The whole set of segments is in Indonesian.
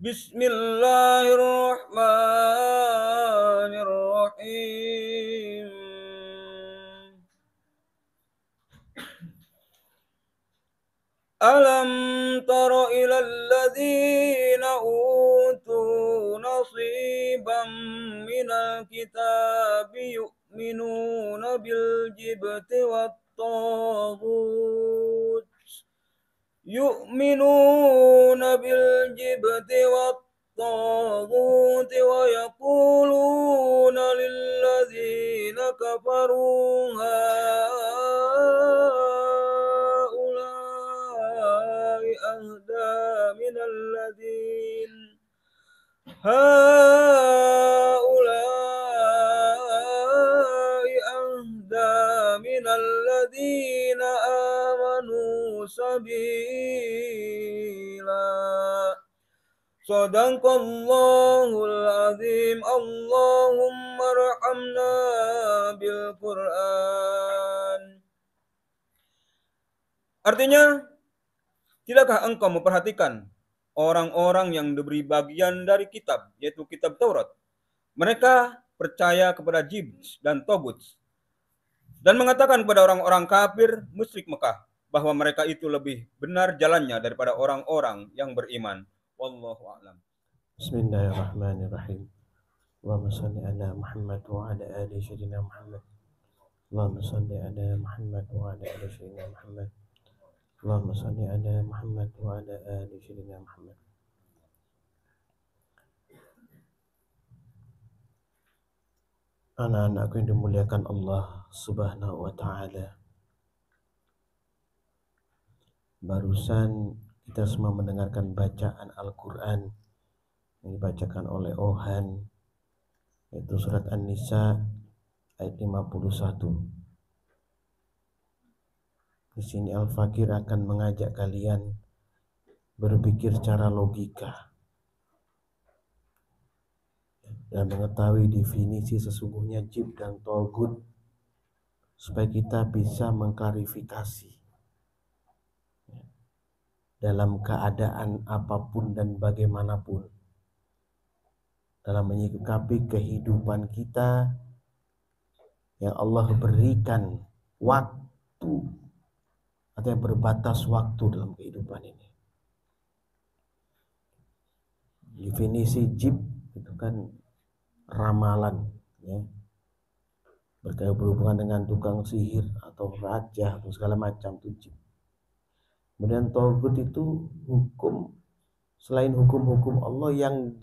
Bismillahirrahmanirrahim. Alam tara ilal ladzina utu nasiban minal kitabi yu'minuna bil jibti wat taghut wa yaquluna lil ladzina kafaru هؤلاء أهدى من الذين آمنوا سبيلا. Sadaqallahul azim. Allahumma arhamna bil Qur'an. Artinya, tidakkah engkau memperhatikan orang-orang yang diberi bagian dari kitab, yaitu kitab Taurat? Mereka percaya kepada jibt dan togut dan mengatakan kepada orang-orang kafir musyrik Mekah bahwa mereka itu lebih benar jalannya daripada orang-orang yang beriman. Wallahu a'lam. Bismillahirrahmanirrahim. Allahumma shalli ala Muhammad wa ala ali sayyidina Muhammad. Allahumma shalli ala Muhammad wa ala ali sayyidina Muhammad. Allahumma shalli ala Muhammad wa ala ali sayyidina Muhammad. Anak-anakku yang dimuliakan Allah Subhanahu wa ta'ala, barusan kita semua mendengarkan bacaan Al-Quran yang dibacakan oleh Ohan, yaitu surat An-Nisa ayat 51. Di sini Al-Fakir akan mengajak kalian berpikir secara logika dan mengetahui definisi sesungguhnya jib dan togut supaya kita bisa mengklarifikasi dalam keadaan apapun dan bagaimanapun dalam menyikapi kehidupan kita yang Allah berikan waktu atau yang berbatas waktu dalam kehidupan ini. Definisi jib itu kan ramalan, ya, berhubungan dengan tukang sihir atau raja atau segala macam itu jib. Kemudian togut itu hukum selain hukum-hukum Allah yang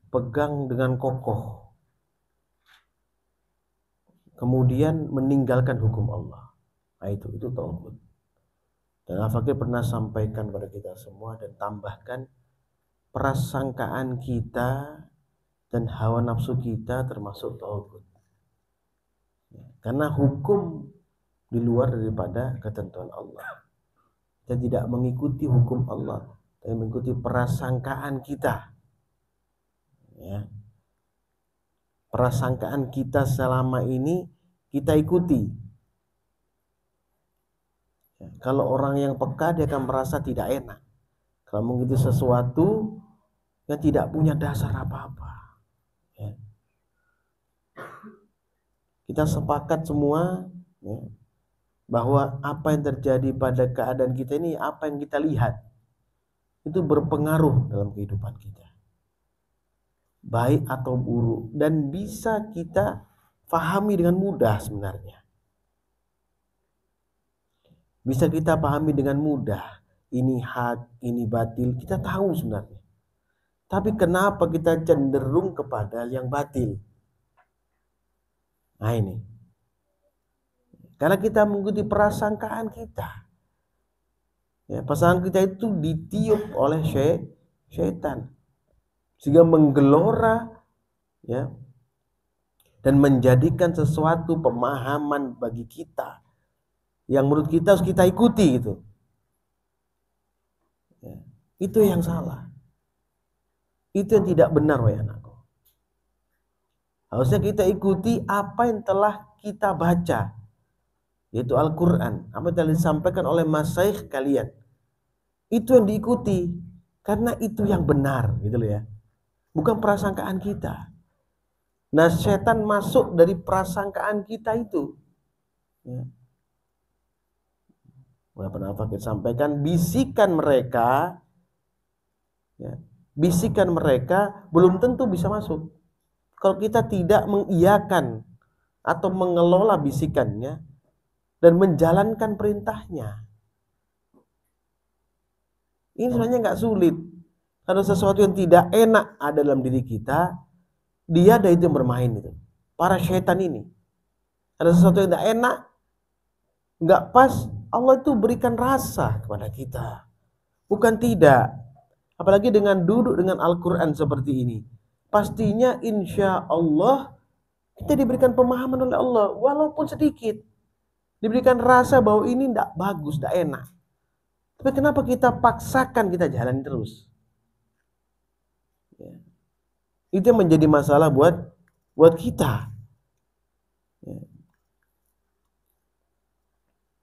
dipegang dengan kokoh, kemudian meninggalkan hukum Allah. Nah, itu togut. Dan Al-Fakir pernah sampaikan kepada kita semua dan tambahkan, prasangkaan kita dan hawa nafsu kita termasuk togut. Karena hukum di luar daripada ketentuan Allah. Kita tidak mengikuti hukum Allah, tapi mengikuti prasangkaan kita. Ya. Prasangkaan kita selama ini kita ikuti. Ya. Kalau orang yang peka dia akan merasa tidak enak kalau mengikuti sesuatu yang tidak punya dasar apa-apa. Ya. Kita sepakat semua, ya, bahwa apa yang terjadi pada keadaan kita ini, apa yang kita lihat itu berpengaruh dalam kehidupan kita, baik atau buruk, dan bisa kita pahami dengan mudah. Sebenarnya bisa kita pahami dengan mudah, ini hak, ini batil, kita tahu sebenarnya. Tapi kenapa kita cenderung kepada yang batil? Nah ini, karena kita mengikuti prasangkaan kita. Ya, prasangkaan kita itu ditiup oleh syaitan sehingga menggelora, ya, dan menjadikan sesuatu pemahaman bagi kita yang menurut kita harus kita ikuti gitu. Ya, itu yang salah. Itu yang tidak benar, wahai anakku. Harusnya kita ikuti apa yang telah kita baca, yaitu Al-Quran, apa yang telah disampaikan oleh masyaikh kalian. Itu yang diikuti. Karena itu yang benar, gitu loh ya. Bukan prasangkaan kita. Nah, setan masuk dari prasangkaan kita itu. Ya. Pernah kita sampaikan, bisikan mereka, ya, bisikan mereka belum tentu bisa masuk. Kalau kita tidak mengiyakan atau mengelola bisikannya dan menjalankan perintahnya. Ini sebenarnya nggak sulit. Kalau sesuatu yang tidak enak ada dalam diri kita, dia ada itu yang bermain itu. Para syaitan ini. Ada sesuatu yang tidak enak, nggak pas, Allah itu berikan rasa kepada kita. Bukan tidak. Apalagi dengan duduk dengan Al-Quran seperti ini. Pastinya insya Allah kita diberikan pemahaman oleh Allah. Walaupun sedikit. Diberikan rasa bahwa ini tidak bagus, tidak enak. Tapi kenapa kita paksakan kita jalan terus? Ya. Itu yang menjadi masalah buat kita. Ya.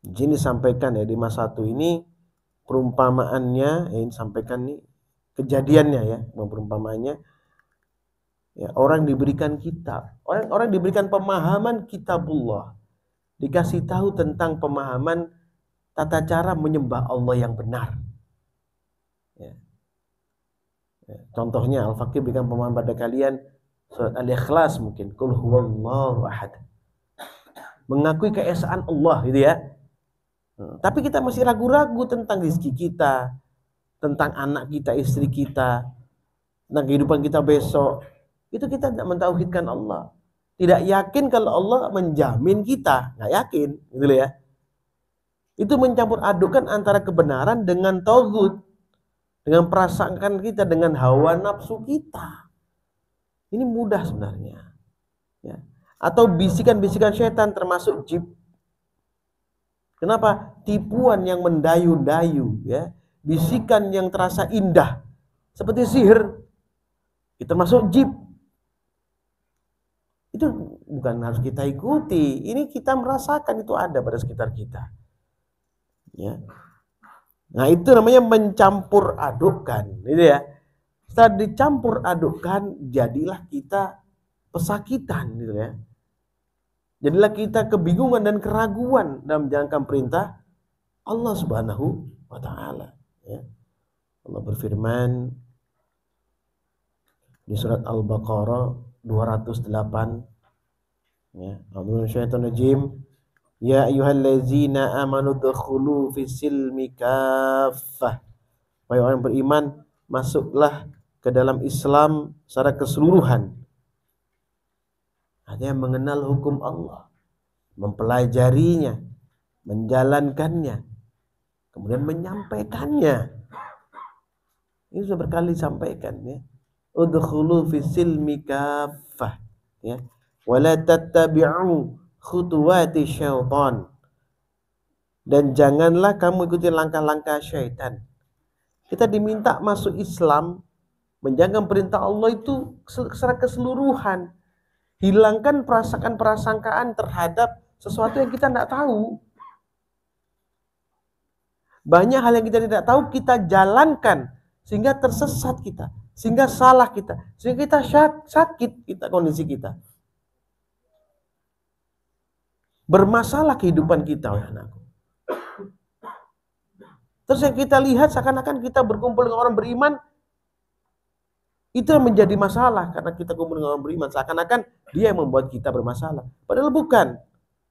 Jadi disampaikan ya di masa 1 ini perumpamaannya, ini sampaikan nih kejadiannya ya, perumpamaannya. Ya, orang diberikan kitab, orang diberikan pemahaman kitabullah, dikasih tahu tentang pemahaman tata cara menyembah Allah yang benar. Ya. Ya. Contohnya Al-Fakir berikan pemahaman pada kalian surat Al-Ikhlas mungkin, Qul huwallahu ahad, mengakui keesaan Allah gitu ya. Tapi kita masih ragu-ragu tentang rezeki kita, tentang anak kita, istri kita, tentang kehidupan kita besok. Itu kita tidak mentauhidkan Allah. Tidak yakin kalau Allah menjamin kita, nggak yakin, gitu ya. Itu mencampur adukan antara kebenaran dengan tauhid, dengan perasaan kita, dengan hawa nafsu kita. Ini mudah sebenarnya. Ya. Atau bisikan-bisikan setan termasuk jib. Kenapa? Tipuan yang mendayu-dayu, ya. Bisikan yang terasa indah, seperti sihir, itu termasuk jib. Itu bukan harus kita ikuti. Ini kita merasakan itu ada pada sekitar kita. Ya. Nah, itu namanya mencampur adukkan, gitu ya. Setelah dicampur adukkan, jadilah kita pesakitan, gitu ya. Jadilah kita kebingungan dan keraguan dalam menjalankan perintah Allah Subhanahu wa taala, ya. Allah berfirman di surat Al-Baqarah 208, ya. A'udzubillahi ya ayyuhallazina amanu dkhulu fis-silmi kaffah. Wahai orang beriman, masuklah ke dalam Islam secara keseluruhan. Artinya mengenal hukum Allah, mempelajarinya, menjalankannya, kemudian menyampaikannya. Ini sudah berkali disampaikan, ya. Udkhulu fis-silmi kaffah, ya. Wala tattabi'u khutuwati syaitan, dan janganlah kamu ikuti langkah-langkah syaitan. Kita diminta masuk Islam, menjalankan perintah Allah itu secara keseluruhan. Hilangkan prasangkaan terhadap sesuatu yang kita tidak tahu. Banyak hal yang kita tidak tahu kita jalankan sehingga tersesat kita, sehingga salah kita, sehingga kita sakit kita, kondisi kita. Bermasalah kehidupan kita, oleh anakku. Terus yang kita lihat seakan-akan kita berkumpul dengan orang beriman, itu yang menjadi masalah karena kita kumpul dengan orang beriman. Seakan-akan dia yang membuat kita bermasalah. Padahal bukan.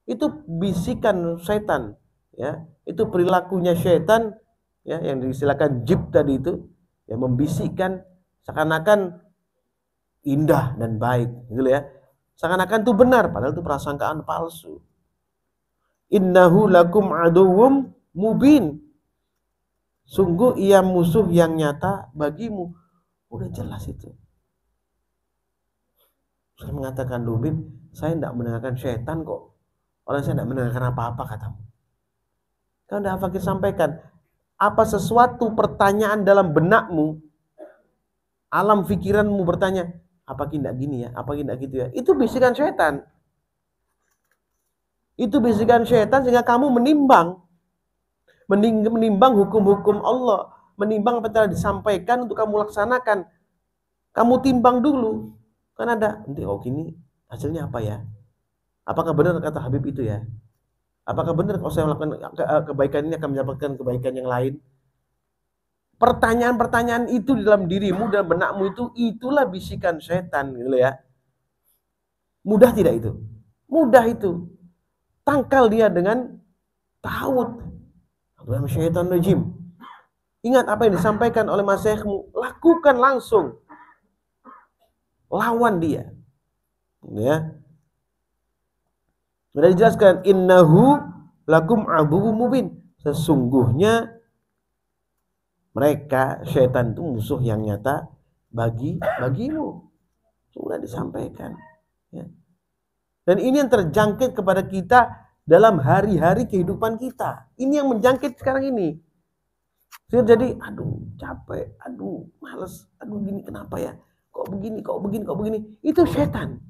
Itu bisikan setan, ya. Itu perilakunya setan, ya, yang disilakan jib tadi itu, yang membisikkan seakan-akan indah dan baik, gitu ya. Seakan-akan itu benar, padahal itu prasangkaan palsu. Innahu lakum aduwwum mubin. Sungguh ia musuh yang nyata bagimu. Udah jelas itu. Saya mengatakan, Lubib, saya tidak mendengarkan setan kok. Orang saya tidak mendengarkan apa-apa katamu. Kalau tidak Fakir sampaikan, apa sesuatu pertanyaan dalam benakmu, alam pikiranmu bertanya, apa tidak gini ya, apa tidak gitu ya. Itu bisikan setan. Itu bisikan setan sehingga kamu menimbang hukum-hukum Allah, menimbang apa yang telah disampaikan untuk kamu laksanakan. Kamu timbang dulu. Kan ada, nanti gini, hasilnya apa ya? Apakah benar kata Habib itu ya? Apakah benar kalau saya melakukan kebaikan ini akan mendapatkan kebaikan yang lain? Pertanyaan-pertanyaan itu di dalam dirimu, dalam benakmu itulah bisikan setan, gitu ya. Mudah tidak itu? Mudah itu. Tangkal dia dengan ta'awud. Syaitan rajim. Ingat apa yang disampaikan oleh masyayikhmu, lakukan langsung. Lawan dia. Ya. Sudah dijelaskan, innahu lakum aduwwum mubin. Sesungguhnya mereka syaitan itu musuh yang nyata bagimu. Sudah disampaikan. Ya. Dan ini yang terjangkit kepada kita dalam hari-hari kehidupan kita. Ini yang menjangkit sekarang ini. Jadi, aduh capek, aduh males, aduh gini kenapa ya? Kok begini. Itu setan.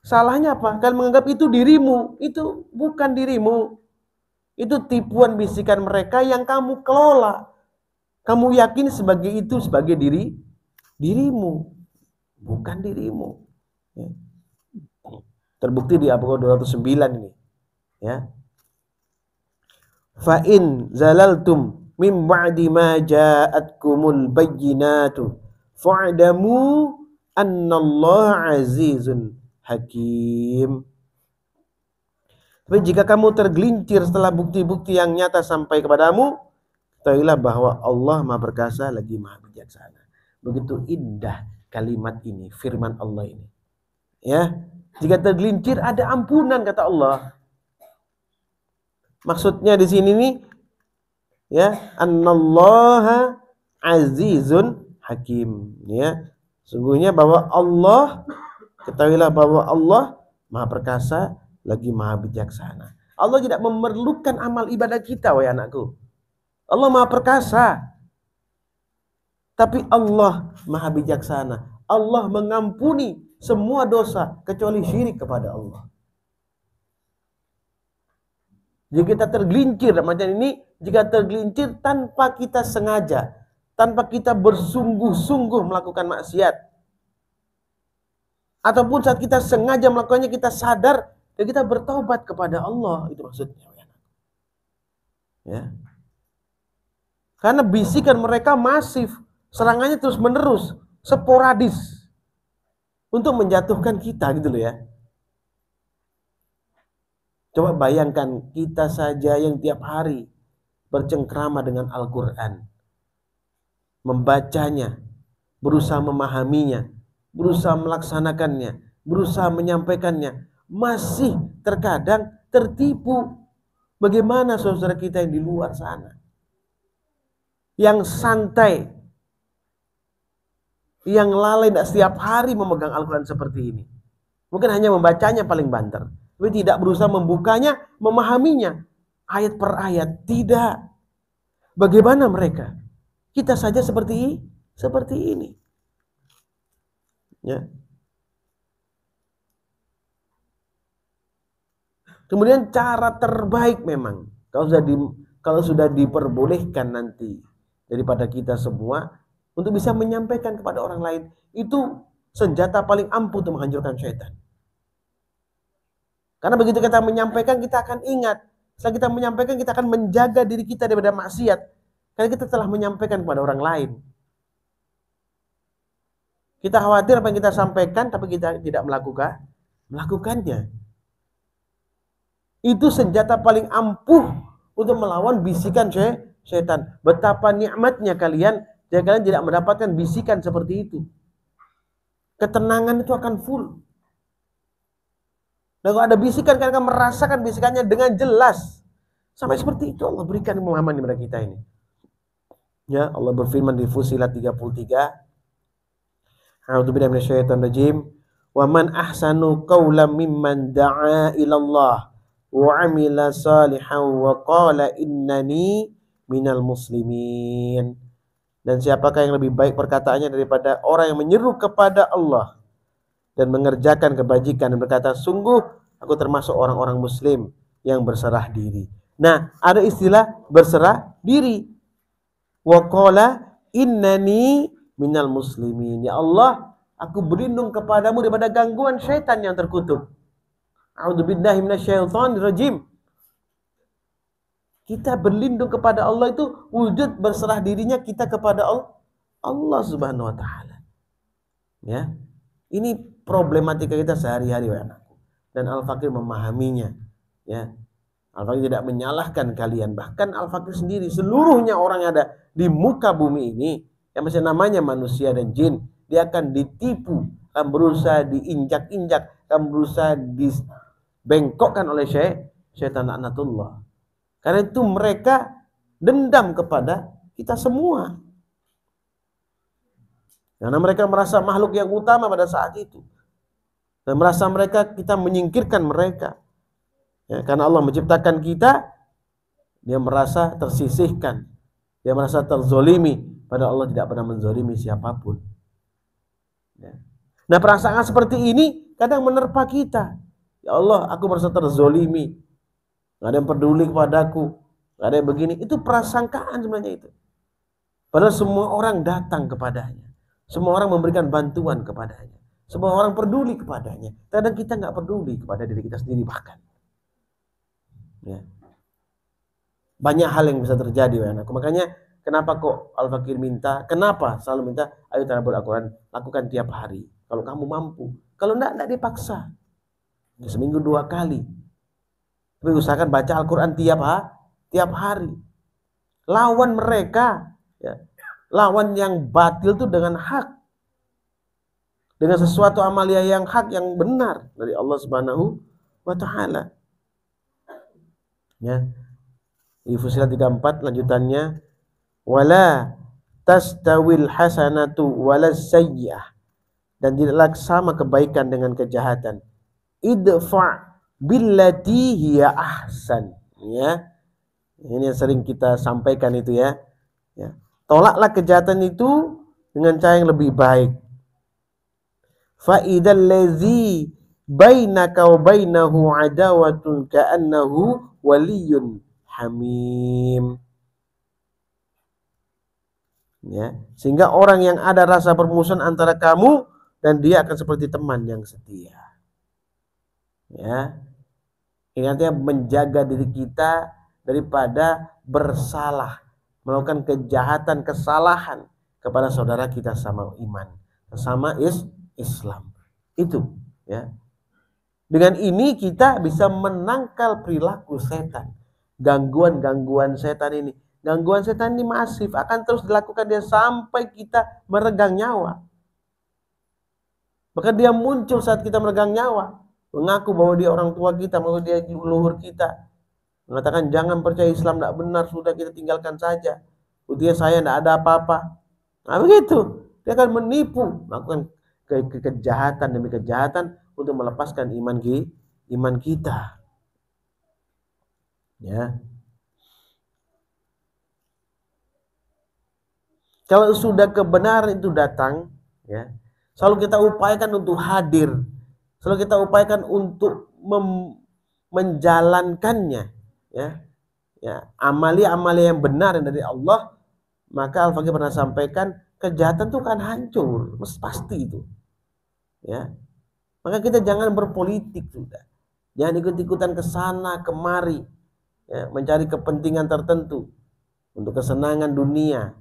Salahnya apa? Kalian menganggap itu dirimu. Itu bukan dirimu. Itu tipuan bisikan mereka yang kamu kelola. Kamu yakin sebagai dirimu. Bukan dirimu. Ya. Terbukti di Al-Baqarah 209 ini. Ya. Fa in zalaltum min ba'di ma ja'atkumul bayyinatu fa'damu annallaha azizun hakim. Tapi jika kamu tergelincir setelah bukti-bukti yang nyata sampai kepadamu, ketahuilah bahwa Allah Maha Perkasa lagi Maha Bijaksana. Begitu indah kalimat ini, firman Allah ini. Ya, jika tergelincir ada ampunan kata Allah. Maksudnya di sini nih, ya, annallaha azizun hakim. Ya, sungguhnya bahwa Allah, ketahuilah bahwa Allah Maha Perkasa lagi Maha Bijaksana. Allah tidak memerlukan amal ibadah kita, wahai anakku. Allah Maha Perkasa. Tapi Allah Maha Bijaksana. Allah mengampuni semua dosa kecuali syirik kepada Allah. Jika kita tergelincir macam ini, jika tergelincir tanpa kita sengaja, tanpa kita bersungguh-sungguh melakukan maksiat, ataupun saat kita sengaja melakukannya kita sadar dan kita bertobat kepada Allah, itu maksudnya. Ya. Karena bisikan mereka masif, serangannya terus menerus, sporadis untuk menjatuhkan kita gitu loh ya. Coba bayangkan kita saja yang tiap hari bercengkrama dengan Al-Quran, membacanya, berusaha memahaminya, berusaha melaksanakannya, berusaha menyampaikannya, masih terkadang tertipu. Bagaimana saudara kita yang di luar sana, yang santai, yang lalai, tidak setiap hari memegang Al-Quran seperti ini. Mungkin hanya membacanya paling banter, tapi tidak berusaha membukanya, memahaminya ayat per ayat. Tidak. Bagaimana mereka? Kita saja seperti ini. Ya. Kemudian cara terbaik memang kalau sudah diperbolehkan nanti daripada kita semua untuk bisa menyampaikan kepada orang lain, itu senjata paling ampuh untuk menghancurkan syaitan. Karena begitu kita menyampaikan, kita akan ingat. Setelah kita menyampaikan, kita akan menjaga diri kita daripada maksiat. Karena kita telah menyampaikan kepada orang lain. Kita khawatir apa yang kita sampaikan, tapi kita tidak melakukannya. Itu senjata paling ampuh untuk melawan bisikan syaitan. Betapa nikmatnya kalian jika kalian tidak mendapatkan bisikan seperti itu. Ketenangan itu akan full. Dan kalau ada bisikan, kalian akan merasakan bisikannya dengan jelas. Sampai seperti itu Allah berikan pemahaman kepada kita ini. Ya, Allah berfirman di Fussilat 33. A'udzubillahi minasyaitonir rajim. Wa man ahsanu qawlan mimman da'a ilallah wa 'amila salihan wa qala innani minal muslimin. Dan siapakah yang lebih baik perkataannya daripada orang yang menyeru kepada Allah dan mengerjakan kebajikan dan berkata, sungguh aku termasuk orang-orang muslim yang berserah diri. Nah, ada istilah berserah diri. wa qala innani minal muslimin. Ya Allah, aku berlindung kepadamu daripada gangguan syaitan yang terkutuk. A'udzubillahi minasyaitonir rajim. Kita berlindung kepada Allah itu wujud berserah dirinya kita kepada Allah Subhanahu wa taala. Ya. Ini problematika kita sehari-hari, anakku. Dan Al-Fakir memahaminya, ya. Al-Fakir tidak menyalahkan kalian, bahkan Al-Fakir sendiri, seluruhnya orang yang ada di muka bumi ini, yang masih namanya manusia dan jin, dia akan ditipu, akan berusaha diinjak-injak, akan berusaha dibengkokkan oleh syaitan laknatullah. Karena itu mereka dendam kepada kita semua. Karena mereka merasa makhluk yang utama pada saat itu. Dan merasa kita menyingkirkan mereka. Ya, karena Allah menciptakan kita, dia merasa tersisihkan. Dia merasa terzolimi. Padahal Allah tidak pernah menzolimi siapapun. Ya. Nah, perasaan seperti ini kadang menerpa kita. Ya Allah, aku merasa terzolimi. Gak ada yang peduli kepadaku. Gak ada yang begini. Itu prasangkaan sebenarnya itu. Padahal semua orang datang kepadanya. Semua orang memberikan bantuan kepadanya. Semua orang peduli kepadanya. Kadang kita nggak peduli kepada diri kita sendiri bahkan. Ya. Banyak hal yang bisa terjadi, anakku. Makanya kenapa kok Al-Fakir minta? Kenapa selalu minta? Ayo tadabbur Al-Quran, lakukan tiap hari. Kalau kamu mampu. Kalau enggak dipaksa. Ya, seminggu 2 kali. Tapi usahakan baca Al-Quran tiap hari. Lawan mereka. Ya. Lawan yang batil itu dengan hak. Dengan sesuatu amalia yang hak, yang benar dari Allah Subhanahu wa taala. Ya. Di Fussilat 34 lanjutannya, wala tastawil hasanatu walas sayyi'ah, dan tidaklah sama kebaikan dengan kejahatan. Idfa billati hiya ahsan. Ya. Ini yang sering kita sampaikan itu, ya. Ya. Tolaklah kejahatan itu dengan cara yang lebih baik. Fa idzal ladzi bainaka wa bainahu adawatun ka'annahu waliyyun hamim. Ya, sehingga orang yang ada rasa permusuhan antara kamu dan dia akan seperti teman yang setia. Ya. Ini artinya menjaga diri kita daripada bersalah, melakukan kejahatan, kesalahan kepada saudara kita sama iman, sama Islam. Itu, ya. Dengan ini kita bisa menangkal perilaku setan. Gangguan-gangguan setan ini. Gangguan setan ini masif, akan terus dilakukan dia sampai kita meregang nyawa. Maka dia muncul saat kita meregang nyawa, mengaku bahwa dia orang tua kita, bahwa dia leluhur kita. Mengatakan jangan percaya Islam, tidak benar, sudah kita tinggalkan saja. Buktinya saya tidak ada apa-apa. Nah begitu, dia akan menipu, melakukan kejahatan demi kejahatan untuk melepaskan iman kita. Ya. Kalau sudah kebenaran itu datang, ya, selalu kita upayakan untuk hadir, selalu kita upayakan untuk menjalankannya. Ya, ya, amalia-amalia yang benar dari Allah, maka Al-Fakir pernah sampaikan kejahatan itu kan hancur, pasti itu. Ya, maka kita jangan berpolitik sudah, jangan ikut-ikutan ke sana kemari, ya, mencari kepentingan tertentu untuk kesenangan dunia,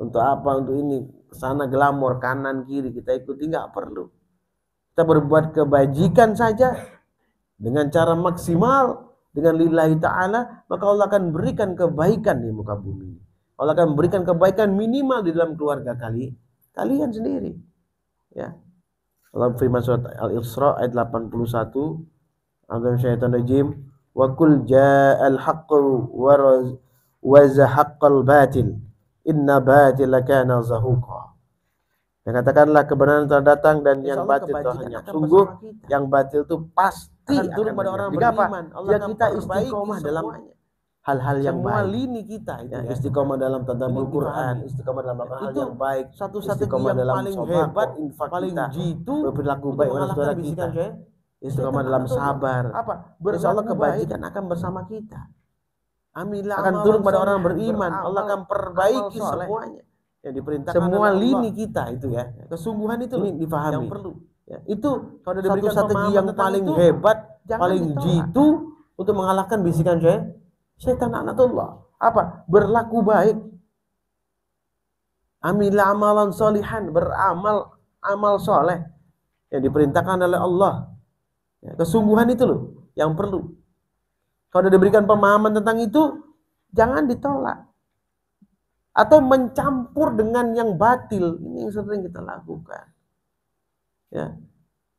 untuk apa, untuk ini, sana glamor kanan kiri kita ikuti, nggak perlu. Kita berbuat kebajikan saja dengan cara maksimal. Dengan lillahi ta'ala, maka Allah akan berikan kebaikan di muka bumi. Allah akan berikan kebaikan minimal di dalam keluarga kalian sendiri. Ya. Allah firman surat Al-Isra ayat 81, A'udzu syaitan rajim, wa qul ja'al haqqu wa zahaqqal batil inna batila kana zahuqa. Dan katakanlah kebenaran telah datang dan yang batil telah hanyut. Sungguh yang batil itu pasti akan turun pada orang beriman. Jika kita istiqomah dalam hal-hal yang baik, lini kita itu, ya, istiqomah dalam tadabbur Quran, istiqomah dalam hal yang baik, satu-satunya yang paling hebat, paling jitu, berperilaku baik pada saudara kita, istiqomah dalam sabar. Insya Allah kebajikan akan bersama kita. akan turun pada orang beriman. Allah akan perbaiki semuanya yang diperintahkan semua lini kita itu ya. Kesungguhan itu ini difahami. Yang perlu. Ya, itu kalau diberikan strategi yang paling hebat, paling jitu untuk mengalahkan bisikan setan laknatullah. Apa? Berlaku baik. Amil amalan solihan, beramal amal soleh yang diperintahkan oleh Allah. Ya, kesungguhan itu loh yang perlu. Kalau diberikan pemahaman tentang itu, jangan ditolak atau mencampur dengan yang batil. Ini yang sering kita lakukan. Ya,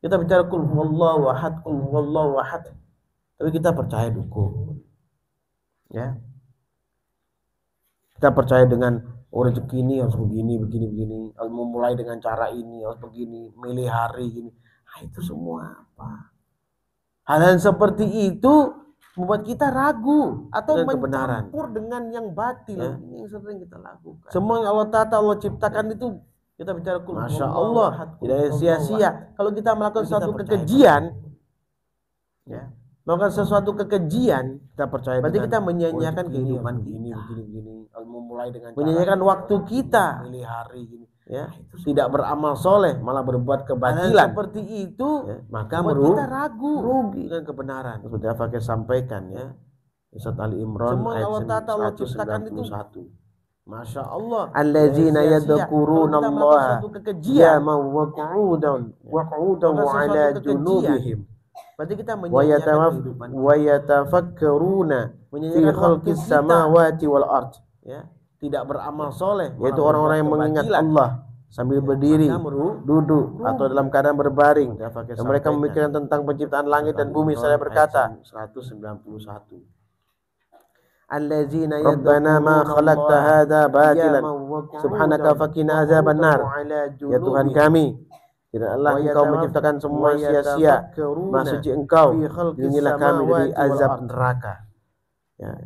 kita bicara qul huwallahu ahad, qul huwallahu ahad, tapi kita percaya dukun. Ya, kita percaya dengan rezeki ini harus begini, harus memulai dengan cara ini, harus begini, milih hari gini. Nah, itu semua apa? Hal-hal seperti itu membuat kita ragu atau mencampur dengan yang batil. Ya. Ini yang sering kita lakukan. Semua yang Allah tata, Allah ciptakan itu kita bicara Masya Allah, tidak sia-sia. Kalau kita melakukan suatu kekejian, ya, melakukan sesuatu kekejian, kita percaya berarti kita menyanyiakan kehidupan begini, memulai dengan menyanyiakan waktu kita, milih hari gini, ya, tidak beramal soleh, malah berbuat kebatilan. Seperti itu, ya, maka kita rugi dengan kebenaran. Sudah pakai sampaikan ya. Surat Ali Imran ayat 191. Masya Allah. Allazina yadhkurunallaha qiyaman wa qu'udan wa ala junubihim. Berarti kita wa yatafakkaruna fi khalqis samawati wal ard. Ya, tidak beramal soleh, yaitu orang-orang yang mengingat Allah sambil berdiri, duduk atau dalam keadaan berbaring. Dan mereka memikirkan tentang penciptaan langit dan bumi. Saya berkata 191. Allazina Rabbana ma khalaqta hadza batilan subhanaka faqina azaban nar. Ya Tuhan kami, tidaklah Engkau menciptakan semua sia-sia. Maha suci Engkau, lindungilah kami dari azab neraka. Ya,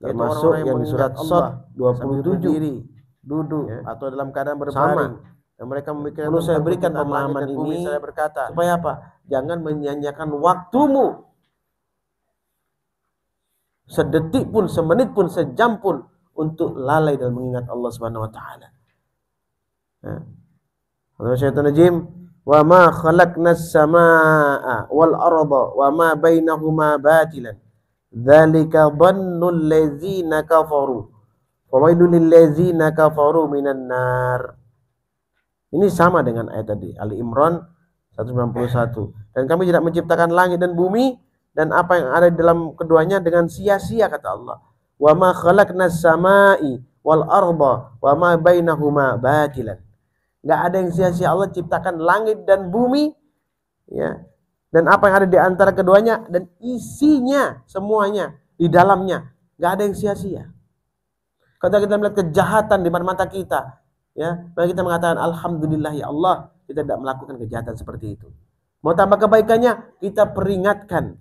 termasuk yang di surat Shad 27, duduk atau dalam keadaan berbaring. Dan mereka memikirkan, perlu saya berikan pemahaman ini, saya berkata, supaya apa? Jangan menyanyiakan waktumu sedetik pun, semenit pun, sejam pun untuk lalai dan mengingat Allah Subhanahu wa taala. Syaitan rajim, wa ma khalaqnas samaa wal arda wa ma bainahuma batilan. Dzalika dhannul ladzina kafaru. Fawailul lil ladzina kafaru minan nar. Ini sama dengan ayat tadi, Ali Imran 191. Dan kami tidak menciptakan langit dan bumi dan apa yang ada di dalam keduanya dengan sia-sia, kata Allah. Wa ma khalaqnas samai wal arda wa ma bainahuma batilan. Enggak ada yang sia-sia. Allah ciptakan langit dan bumi, ya, dan apa yang ada di antara keduanya dan isinya semuanya di dalamnya. Enggak ada yang sia-sia. Kalau kita melihat kejahatan di mata kita, ya, maka kita mengatakan alhamdulillah ya Allah, kita tidak melakukan kejahatan seperti itu. Mau tambah kebaikannya, kita peringatkan.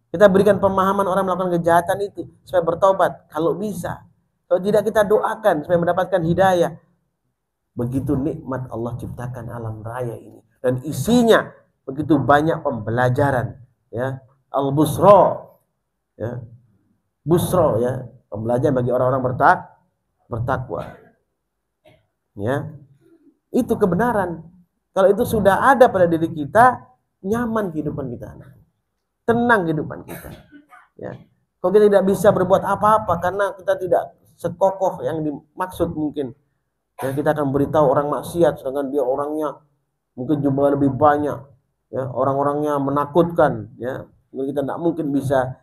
Kita berikan pemahaman orang melakukan kejahatan itu supaya bertobat kalau bisa. Kalau tidak, kita doakan supaya mendapatkan hidayah. Begitu nikmat Allah ciptakan alam raya ini dan isinya begitu banyak pembelajaran, ya. Al-busra, ya. Busra, ya, pembelajaran bagi orang-orang bertakwa. Ya. Itu kebenaran. Kalau itu sudah ada pada diri kita, nyaman kehidupan kita. Tenang kehidupan kita. Ya. Kalau kita tidak bisa berbuat apa-apa karena kita tidak sekokoh yang dimaksud mungkin. Ya, kita akan beritahu orang maksiat sedangkan dia orangnya mungkin jumlah lebih banyak. Ya, orang-orangnya menakutkan. Ya. Kita tidak mungkin bisa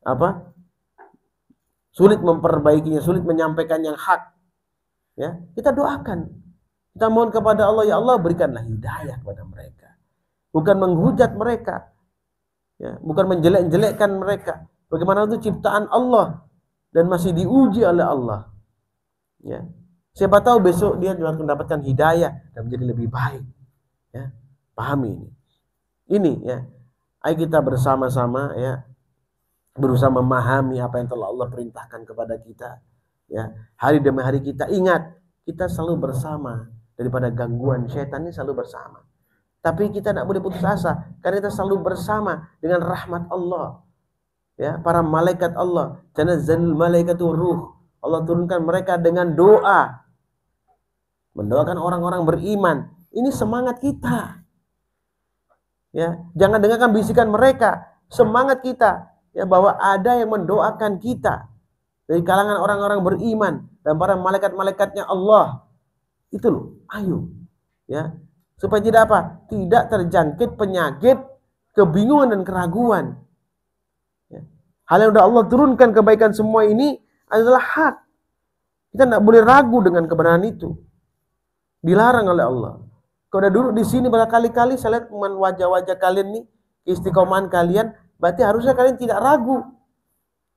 apa? Sulit memperbaikinya, sulit menyampaikan yang hak. Ya, kita doakan. Kita mohon kepada Allah, ya Allah berikanlah hidayah kepada mereka. Bukan menghujat mereka. Ya, bukan menjelek-jelekkan mereka. Bagaimana itu ciptaan Allah dan masih diuji oleh Allah. Ya. Siapa tahu besok dia mendapatkan hidayah dan menjadi lebih baik. Ya. Pahami ini. Ini, ya. Ayo kita bersama-sama, ya, berusaha memahami apa yang telah Allah perintahkan kepada kita. Ya. Hari demi hari kita ingat, kita selalu bersama. Daripada gangguan syaitan ini selalu bersama. Tapi kita tidak boleh putus asa karena kita selalu bersama dengan rahmat Allah. ya, para malaikat Allah, tanazzalul malaikatu ruh. Allah turunkan mereka dengan doa, mendoakan orang-orang beriman. Ini semangat kita. Ya, jangan dengarkan bisikan mereka, semangat kita ya, bahwa ada yang mendoakan kita dari kalangan orang-orang beriman dan para malaikat-malaikatnya Allah. Itu loh, ayo ya, supaya tidak apa? Tidak terjangkit penyakit kebingungan dan keraguan. Ya. Hal yang sudah Allah turunkan kebaikan semua ini adalah hak. Kita tidak boleh ragu dengan kebenaran itu. Dilarang oleh Allah. Kalau udah duduk di sini berkali-kali, saya lihat wajah-wajah kalian nih, istiqomahan kalian, berarti harusnya kalian tidak ragu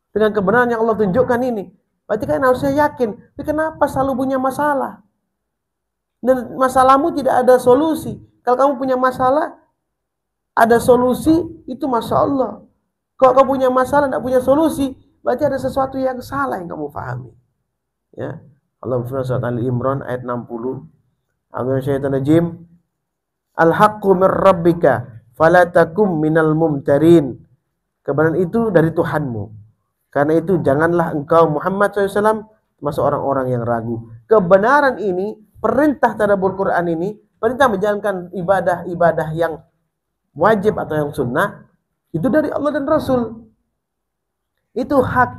dengan kebenaran yang Allah tunjukkan ini. Berarti kalian harusnya yakin. Tapi kenapa selalu punya masalah? Dan masalahmu tidak ada solusi. Kalau kamu punya masalah, ada solusi, itu Masya Allah. Kalau kamu punya masalah, tidak punya solusi, berarti ada sesuatu yang salah yang kamu pahami. Ya, Allah berfirman surat Ali Imran ayat 60. Al-Syaitanajim, Al-haqqu mir rabbika fala takum minal mumtarin. Kebenaran itu dari Tuhanmu. Karena itu janganlah engkau Muhammad SAW termasuk orang-orang yang ragu. Kebenaran ini, perintah tadabbur Quran ini, perintah menjalankan ibadah-ibadah yang wajib atau yang sunnah, itu dari Allah dan Rasul. Itu hak.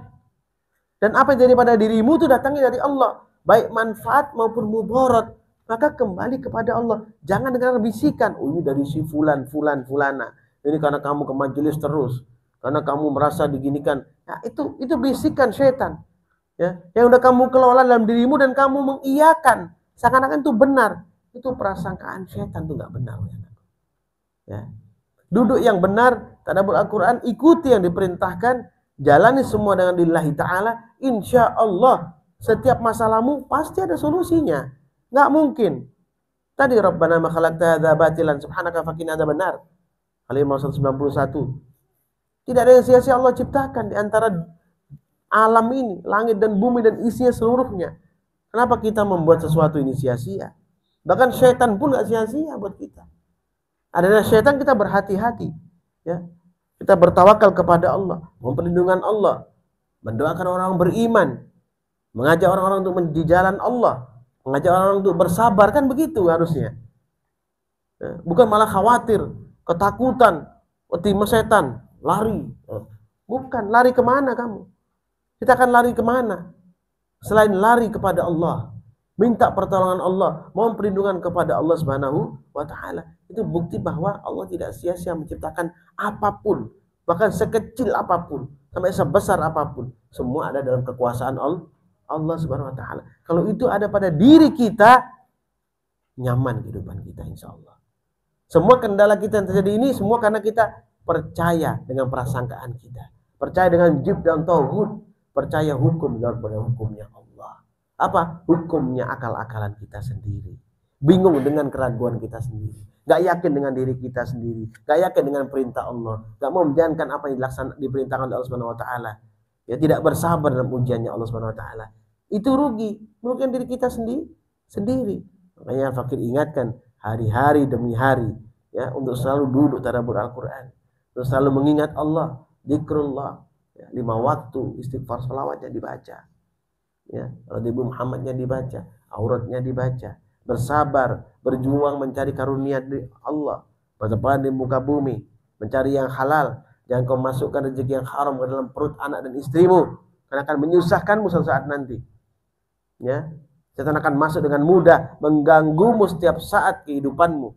Dan apa yang daripada dirimu itu datangnya dari Allah, baik manfaat maupun mudarat. Maka kembali kepada Allah. Jangan dengar bisikan, oh ini dari si fulana. Ini karena kamu ke majelis terus, karena kamu merasa diginikan. Nah, itu bisikan setan. Ya, yang udah kamu kelola dalam dirimu dan kamu mengiyakan seakan-akan itu benar. Itu prasangkaan setan, itu nggak benar. Ya. Duduk yang benar, tadabbur Al-Quran, ikuti yang diperintahkan, jalani semua dengan lillahi ta'ala. Insya Allah setiap masalahmu pasti ada solusinya. Nggak mungkin. Tadi Rabbana ma khalaqta hadza batilan subhanaka faqina adzabannar. Al-Imran 191. Tidak ada yang sia-sia Allah ciptakan di antara alam ini, langit dan bumi dan isinya seluruhnya. Kenapa kita membuat sesuatu ini sia-sia? Bahkan syaitan pun nggak sia-sia buat kita. Adanya syaitan kita berhati-hati, ya. Kita bertawakal kepada Allah, mohon perlindungan Allah, mendoakan orang beriman, mengajak orang-orang untuk di jalan Allah, mengajak orang untuk bersabar, kan begitu harusnya. Bukan malah khawatir, ketakutan, timah setan, lari. Bukan, lari kemana kamu? Kita akan lari kemana? Selain lari kepada Allah, minta pertolongan Allah, mohon perlindungan kepada Allah Subhanahu wa Ta'ala. Itu bukti bahwa Allah tidak sia-sia menciptakan apapun, bahkan sekecil apapun, sampai sebesar apapun. Semua ada dalam kekuasaan Allah Subhanahu wa Ta'ala. Kalau itu ada pada diri kita, nyaman kehidupan kita insya Allah. Semua kendala kita yang terjadi ini semua karena kita percaya dengan prasangkaan kita, percaya dengan jib dan tauhid, percaya hukum daripada hukumnya Allah. Apa? Hukumnya akal-akalan kita sendiri, bingung dengan keraguan kita sendiri, gak yakin dengan diri kita sendiri, gak yakin dengan perintah Allah, gak mau menjalankan apa yang diperintahkan oleh Allah Subhanahu wa Ta'ala. Ya, tidak bersabar dalam ujiannya Allah Subhanahu wa Ta'ala. Itu rugi, merugikan diri kita sendiri. Makanya Fakir ingatkan hari-hari demi hari, ya, untuk selalu duduk tadabbur Al-Quran, untuk selalu mengingat Allah, zikrullah, ya, 5 waktu istighfar salawatnya dibaca, ya, Nabi Muhammadnya dibaca, auratnya dibaca, bersabar, berjuang mencari karunia dari Allah, bertebaran di muka bumi, mencari yang halal. Jangan kau masukkan rezeki yang haram ke dalam perut anak dan istrimu, karena akan menyusahkanmu suatu saat nanti. Ya, setan akan masuk dengan mudah, mengganggumu setiap saat kehidupanmu.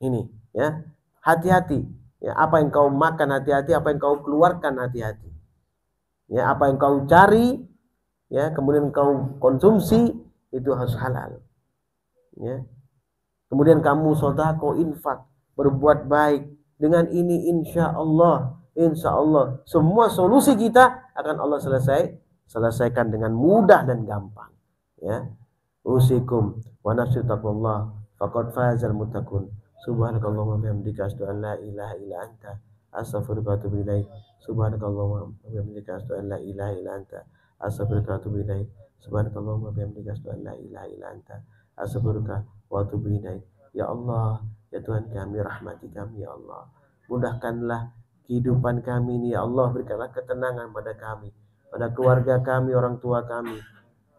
Ini, ya, hati-hati. Ya, apa yang kau makan hati-hati, apa yang kau keluarkan hati-hati. Ya, apa yang kau cari, ya, kemudian kau konsumsi itu harus halal. Ya. Kemudian kamu sedekah, infak, berbuat baik. Dengan ini insya Allah semua solusi kita akan Allah selesaikan dengan mudah dan gampang. Ya. Usikum wa nafsi taqwallah faqad fazal muttaqun. Subhanakallahumma wa bihamdika asyhadu an la ilaha illa anta astaghfiruka wa atubu ilaik. Subhanakallahumma wa bihamdika asyhadu an la ilaha illa anta astaghfiruka wa atubu ilaik. Subhanakallahumma wa bihamdika asyhadu an la ilaha illa anta astaghfiruka wa atubu ilaik. Ya Allah, ya Tuhan kami, rahmati kami ya Allah. Mudahkanlah kehidupan kami ini ya Allah. Berikanlah ketenangan pada kami, pada keluarga kami, orang tua kami.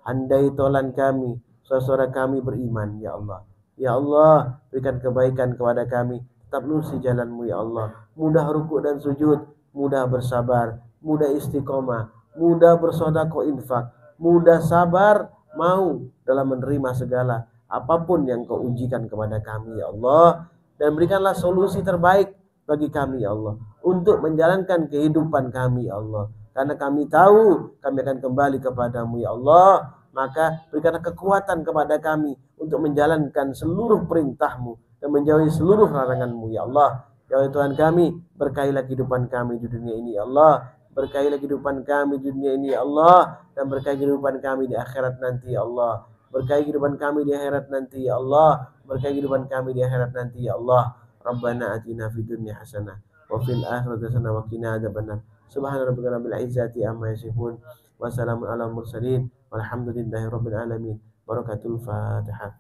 Andai tolan kami, saudara kami beriman ya Allah. Ya Allah, berikan kebaikan kepada kami. Tetap lurus jalanmu ya Allah. Mudah rukuk dan sujud, mudah bersabar, mudah istiqomah, mudah bersedekah infak, mudah sabar, mau dalam menerima segala apapun yang kau ujikan kepada kami ya Allah. Dan berikanlah solusi terbaik bagi kami ya Allah, untuk menjalankan kehidupan kami ya Allah. Karena kami tahu kami akan kembali kepadamu ya Allah. Maka berikanlah kekuatan kepada kami untuk menjalankan seluruh perintahmu dan menjauhi seluruh laranganmu ya Allah. Ya Tuhan kami, berkahilah kehidupan kami di dunia ini ya Allah. Berkahilah kehidupan kami di dunia ini ya Allah. Dan berkahi kehidupan kami di akhirat nanti ya Allah. Berkahi kehidupan kami di akhirat nanti ya Allah. Berkahi kehidupan kami di akhirat nanti ya Allah. Rabbana atina fid dunya hasanah wa fil akhirati hasanah wa qina adzabannar. Subhana rabbika rabbil izzati amma yasifun. Wassalamun ala mursalin. Walhamdulillahi rabbil alamin. Barakatul Fatihah.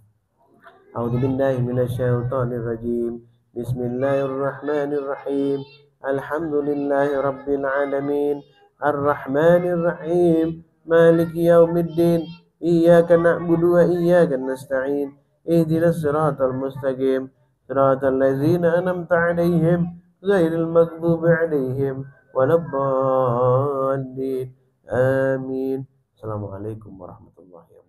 A'udzu billahi minasyaitonir rajim. Bismillahirrahmanirrahim. Alhamdulillahi rabbil alamin. Arrahmanir rahim. Maliki yaumiddin. Iyyaka na'budu wa iyyaka nasta'in. Ihdinas siratal mustaqim. Siratal ladzina an'amta 'alaihim ghairil maghdubi 'alaihim waladdallin. Amin. Assalamualaikum warahmatullahi wabarakatuh.